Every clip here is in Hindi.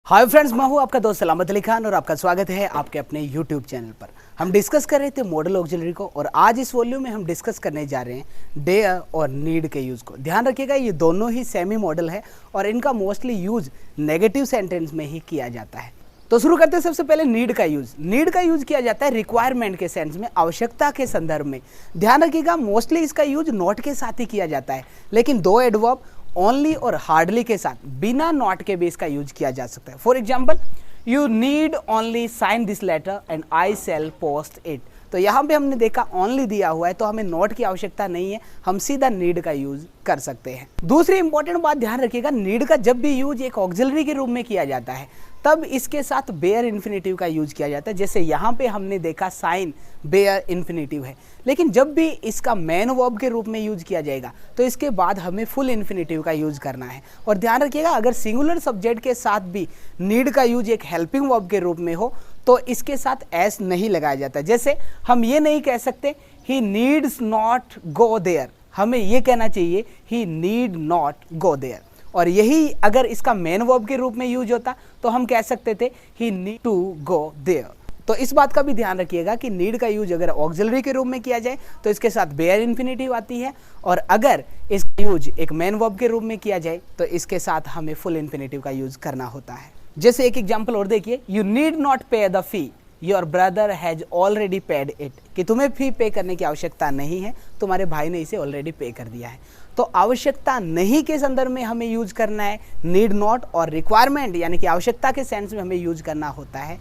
हाय फ्रेंड्स, मैं हूं आपका दोस्त सलामत अली खान और आपका स्वागत है आपके अपने यूट्यूब चैनल पर। हम डिस्कस कर रहे थे मॉडल ऑक्सिलरी को और आज इस वॉल्यूम में हम डिस्कस करने जा रहे हैं डेयर और नीड के यूज़ को। ध्यान रखिएगा, ये दोनों ही सेमी मॉडल है और इनका मोस्टली यूज नेगेटिव सेंटेंस में ही किया जाता है। तो शुरू करते हैं सबसे पहले नीड का यूज़। नीड का यूज़ किया जाता है रिक्वायरमेंट के सेंस में, आवश्यकता के संदर्भ में। ध्यान रखिएगा, मोस्टली इसका यूज नॉट के साथ ही किया जाता है, लेकिन दो एडवर्ब ओनली और हार्डली के साथ बिना नॉट के भी इसका यूज किया जा सकता है। For example, you need only sign this letter and I shall post it. तो यहाँ पे हमने देखा ओनली दिया हुआ है तो हमें नॉट की आवश्यकता नहीं है, हम सीधा नीड का यूज कर सकते हैं। दूसरी इंपॉर्टेंट बात ध्यान रखिएगा, नीड का जब भी यूज एक ऑक्सिलरी के रूप में किया जाता है तब इसके साथ बेयर इन्फिनेटिव का यूज किया जाता है। जैसे यहाँ पे हमने देखा साइन बेयर इन्फिनेटिव है, लेकिन जब भी इसका मेन वर्ब के रूप में यूज किया जाएगा तो इसके बाद हमें फुल इन्फिनेटिव का यूज करना है। और ध्यान रखिएगा, अगर सिंगुलर सब्जेक्ट के साथ भी नीड का यूज एक हेल्पिंग वर्ब के रूप में हो तो इसके साथ एस नहीं लगाया जाता। जैसे हम ये नहीं कह सकते he needs not go there, हमें ये कहना चाहिए he need not go there. और यही अगर इसका मेन वर्ब के रूप में यूज होता तो हम कह सकते थे ही नीड टू गो देयर। तो इस बात का भी ध्यान रखिएगा कि नीड का यूज अगर ऑक्सिलरी के रूप में किया जाए तो इसके साथ बेयर इन्फिनेटिव आती है, और अगर इसका यूज एक मेन वर्ब के रूप में किया जाए तो इसके साथ हमें फुल इन्फिनेटिव का यूज करना होता है। जैसे एक एग्जाम्पल और देखिए, यू नीड नॉट पे the fee, your brother has already paid it, कि तुम्हें फी पे करने की आवश्यकता नहीं है, तुम्हारे भाई ने इसे ऑलरेडी पे कर दिया है। तो आवश्यकता नहीं के संदर्भ में हमें यूज करना है नीड नॉट, और रिक्वायरमेंट यानी कि आवश्यकता के सेंस में हमें यूज करना होता है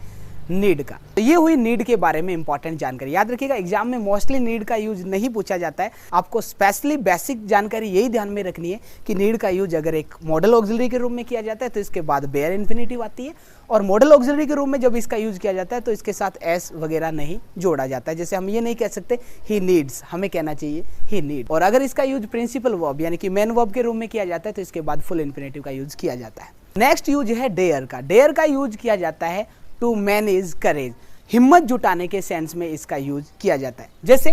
नीड का। तो ये हुई नीड के बारे में इंपॉर्टेंट जानकारी। याद रखिएगा, एग्जाम में मोस्टली नीड का यूज नहीं पूछा जाता है, आपको स्पेशली बेसिक जानकारी यही ध्यान में रखनी है कि नीड का यूज अगर एक मॉडल ऑक्सिलरी के रूप में किया जाता है तो इसके बाद बेयर इन्फिनेटिव आती है, और मॉडल ऑक्सिलरी के रूप में जब इसका यूज किया जाता है तो इसके साथ एस वगैरह नहीं जोड़ा जाता है। जैसे हम ये नहीं कह सकते ही नीड्स, हमें कहना चाहिए ही नीड। और अगर इसका यूज प्रिंसिपल वर्ब यानी कि मेन वर्ब के रूप में किया जाता है तो इसके बाद फुल इन्फिनेटिव का यूज किया जाता है। नेक्स्ट यूज है डेयर का। डेयर का यूज किया जाता है टू मैनेज करेज, हिम्मत जुटाने के सेंस में इसका यूज किया जाता है। जैसे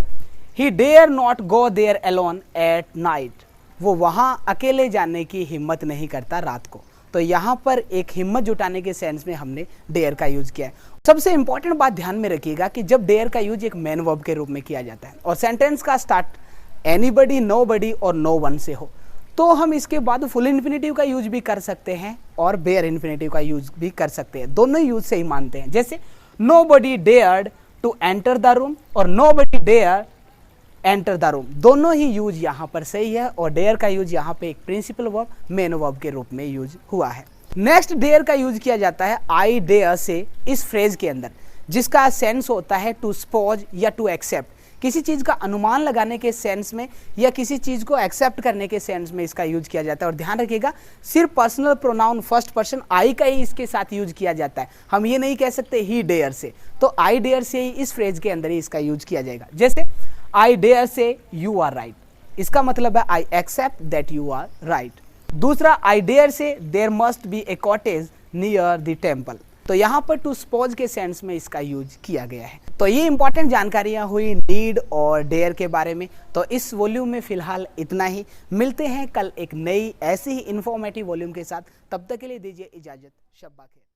he dare not go there alone at night, वो वहां अकेले जाने की हिम्मत नहीं करता रात को। तो यहाँ पर एक हिम्मत जुटाने के सेंस में हमने डेयर का यूज किया है। सबसे इंपॉर्टेंट बात ध्यान में रखिएगा कि जब डेयर का यूज एक मेन वर्ब के रूप में किया जाता है और सेंटेंस का स्टार्ट एनीबडी, नोबडी और नो वन से हो तो हम इसके बाद फुल इन्फिनेटिव का यूज भी कर सकते हैं और बेयर इन्फिनेटिव का यूज भी कर सकते हैं। दोनों यूज से ही मानते हैं। जैसे nobody dared to enter the room और nobody dare enter the room, दोनों ही यूज यहाँ पर सही है, और डेयर का यूज यहाँ पे एक प्रिंसिपल वर्ब मेन वर्ब के रूप में यूज हुआ है। नेक्स्ट डेयर का यूज किया जाता है आई डेयर से इस फ्रेज के अंदर, जिसका सेंस होता है टू सपोज या टू एक्सेप्ट। किसी चीज का अनुमान लगाने के सेंस में या किसी चीज को एक्सेप्ट करने के सेंस में इसका यूज किया जाता है। और ध्यान रखिएगा, सिर्फ personal pronoun first person I का ही इसके साथ यूज किया जाता है, हम ये नहीं कह सकते ही डेयर से। तो आई डेयर से ही इस फ्रेज के अंदर ही इसका यूज किया जाएगा। जैसे I dare say you are right, इसका मतलब है I accept that you are right. दूसरा, I dare say there must be a cottage near the temple, तो यहाँ पर टू सपोज के सेंस में इसका यूज किया गया है। तो ये इंपॉर्टेंट जानकारियाँ हुई नीड और डेयर के बारे में। तो इस वॉल्यूम में फिलहाल इतना ही, मिलते हैं कल एक नई ऐसी ही इंफॉर्मेटिव वॉल्यूम के साथ। तब तक के लिए दीजिए इजाजत, शब्बा खैर।